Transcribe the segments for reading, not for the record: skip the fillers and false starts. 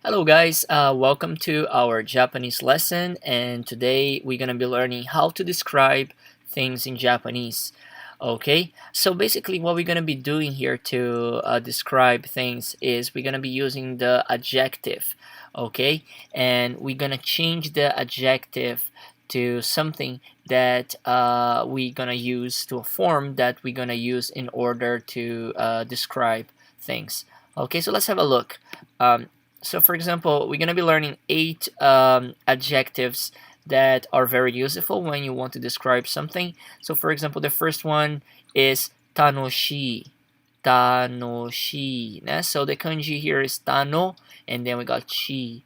Hello guys, welcome to our Japanese lesson, and today we're gonna be learning how to describe things in Japanese. Okay, so basically what we're gonna be doing here to describe things is we're gonna be using the adjective. Okay, and we're gonna change the adjective to something that we're gonna use to a form that we're gonna use in order to describe things. Okay, so let's have a look. So for example, we're going to be learning 8 adjectives that are very useful when you want to describe something. So for example, the first one is tanoshii. Tanoshii. So the kanji here is tano, and then we got shi.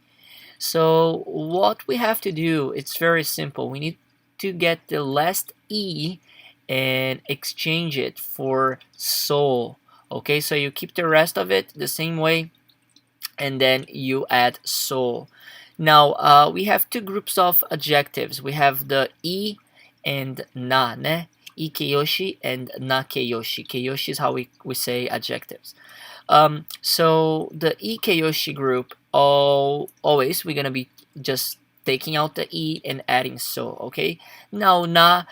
So what we have to do, it's very simple. We need to get the last e and exchange it for so. Okay, so you keep the rest of it the same way, and then you add so. Now we have two groups of adjectives. We have the I and na, ne? Ikeyoshi and nakeyoshi. Keyoshi is how we say adjectives. So the ikeyoshi group, always we're gonna be just taking out the e and adding so. Okay. Now na,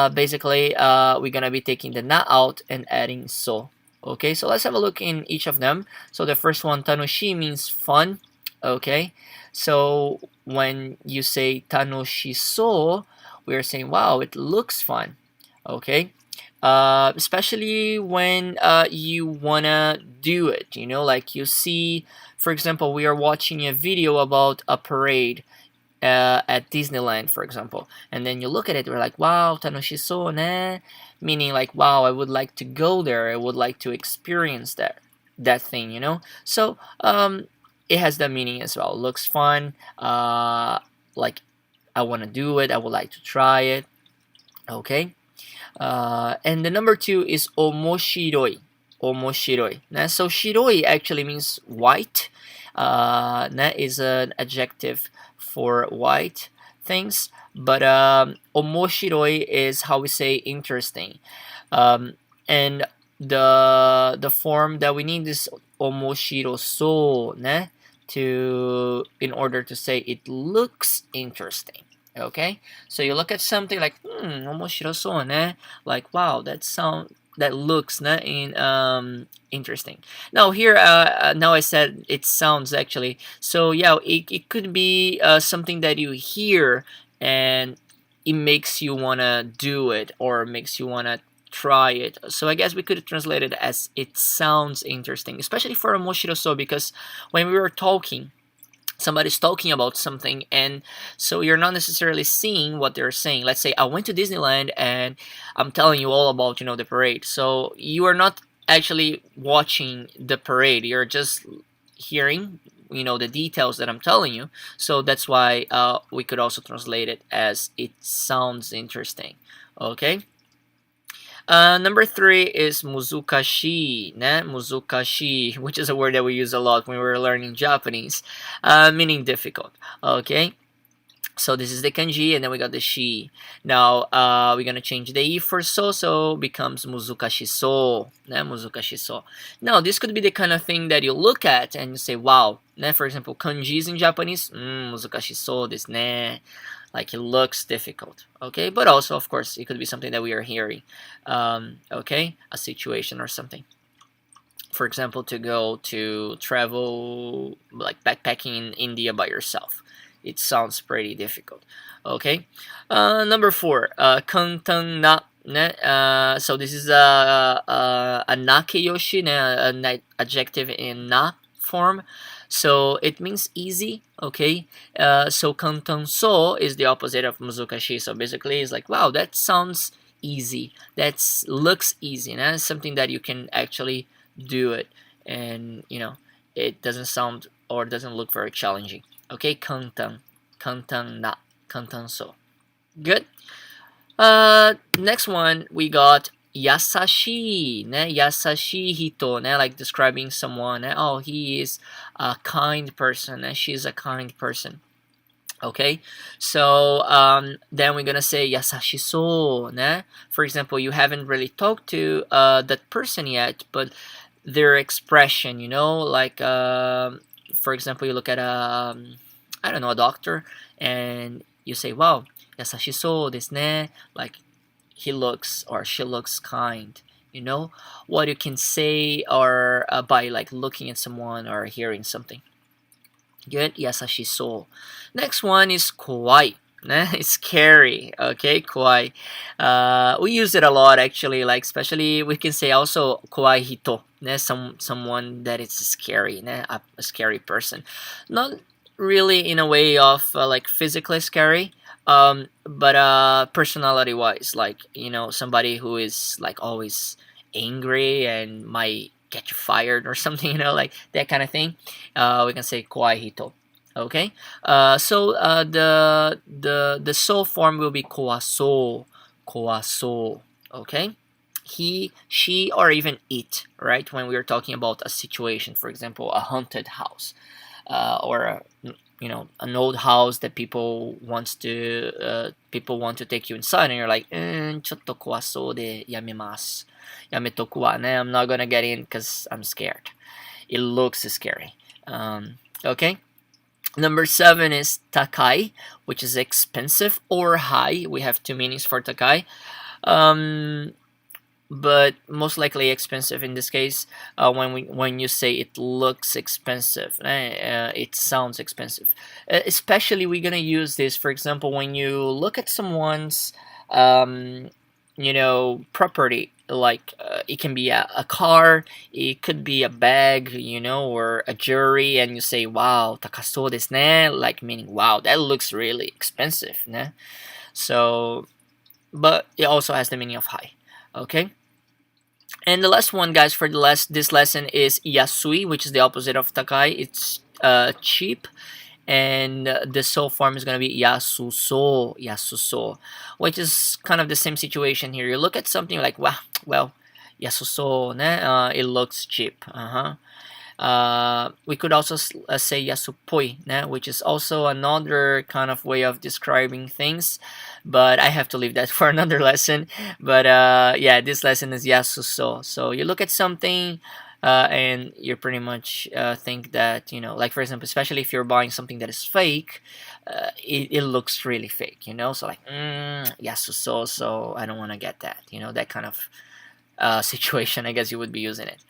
basically we're gonna be taking the na out and adding so. Okay, so let's have a look in each of them. So the first one, tanoshi, means fun. Okay, so when you say tanoshiso, we're saying, wow, it looks fun. Okay, especially when you wanna do it, like you see, for example, we are watching a video about a parade at Disneyland, for example, and then you look at it, we're like, wow, tanoshiso ne, meaning like, wow, I would like to go there, I would like to experience that thing. So it has that meaning as well. Looks fun, like I want to do it, I would like to try it. Okay, and the number two is omoshiroi. Omoshiroi. So shiroi actually means white. That is an adjective for white things, but omoshiroi is how we say interesting. And the form that we need is omoshiroso, ne? In order to say it looks interesting. Okay, so you look at something like omoshiroso ne, like wow, that looks interesting. Now here, now I said it sounds actually. So yeah, it could be something that you hear and it makes you wanna do it or makes you wanna try it. So I guess we could translate it as it sounds interesting, especially for omoshiroso, because when we were talking, somebody's talking about something, and so you're not necessarily seeing what they're saying. Let's say I went to Disneyland and I'm telling you all about the parade, so you are not actually watching the parade, you're just hearing the details that I'm telling you. So that's why we could also translate it as it sounds interesting. Okay. Number three is muzukashi, ne? Muzukashi, which is a word that we use a lot when we're learning Japanese, meaning difficult. Okay, so this is the kanji, and then we got the shi. Now we're gonna change the i for so becomes muzukashi so, ne? Muzukashi so. Now this could be the kind of thing that you look at and you say, wow. Ne? For example, kanjis in Japanese, muzukashi so desu ne. Like it looks difficult. Okay, but also of course it could be something that we are hearing. Okay, a situation or something. For example, to go to travel, like backpacking in India by yourself, it sounds pretty difficult. Okay, number four, kantang na. So this is a nakeyoshi, an adjective in na form. So it means easy. Okay, so kantan so is the opposite of muzukashi. So basically it's like, wow, that sounds easy, that looks easy, and it's something that you can actually do it, and it doesn't sound or doesn't look very challenging. Okay, kantan na, kantan so. Good. Next one we got yasashi, ne? Yasashi hito, ne? Like describing someone, ne? Oh, he is a kind person, ne? She is a kind person. Okay, so then we're gonna say yasashi so, ne? For example, you haven't really talked to that person yet, but their expression, like for example, you look at I don't know, a doctor, and you say, "Wow, yasashisou desu ne," like he looks or she looks kind. You know what you can say, or by like looking at someone or hearing something. Good, yasashisou. Next one is kawaii. It's scary. Okay, kawaii. We use it a lot actually. Like especially we can say also kawaii hito. Someone that is scary. A scary person. Not really in a way of like physically scary. But personality wise, like somebody who is like always angry and might get you fired or something. Like that kind of thing. We can say kawaii hito. Okay. So the so form will be kawaso, kawaso. Okay. He, she, or even it. Right. When we are talking about a situation, for example, a haunted house, or an old house that people want to take you inside, and you're like, ちょっと怖そうでやめます。やめとくわね. I'm not gonna get in because I'm scared. It looks scary. Okay. Number 7 is takai, which is expensive or high. We have two meanings for takai. But most likely expensive in this case. When you say it looks expensive, it sounds expensive. Especially we're gonna use this, for example, when you look at someone's property. Like it can be a car, it could be a bag, or a jewelry, and you say, "Wow, takaso desu ne," like meaning, "Wow, that looks really expensive." Ne? So, but it also has the meaning of high. Okay. And the last one, guys, for this lesson is yasui, which is the opposite of takai. It's cheap, and the so form is going to be yasuso, yasuso, which is kind of the same situation here. You look at something like, wow, well, yasuso, it looks cheap. We could also say yasupoi, which is also another kind of way of describing things, but I have to leave that for another lesson. But yeah, this lesson is yasuso. So you look at something, and you pretty much think that, like for example, especially if you're buying something that is fake, it looks really fake, so like, yasuso, so I don't want to get that, that kind of situation, I guess you would be using it.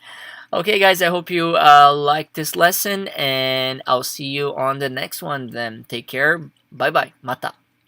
Okay, guys, I hope you liked this lesson, and I'll see you on the next one then. Take care. Bye bye. Mata.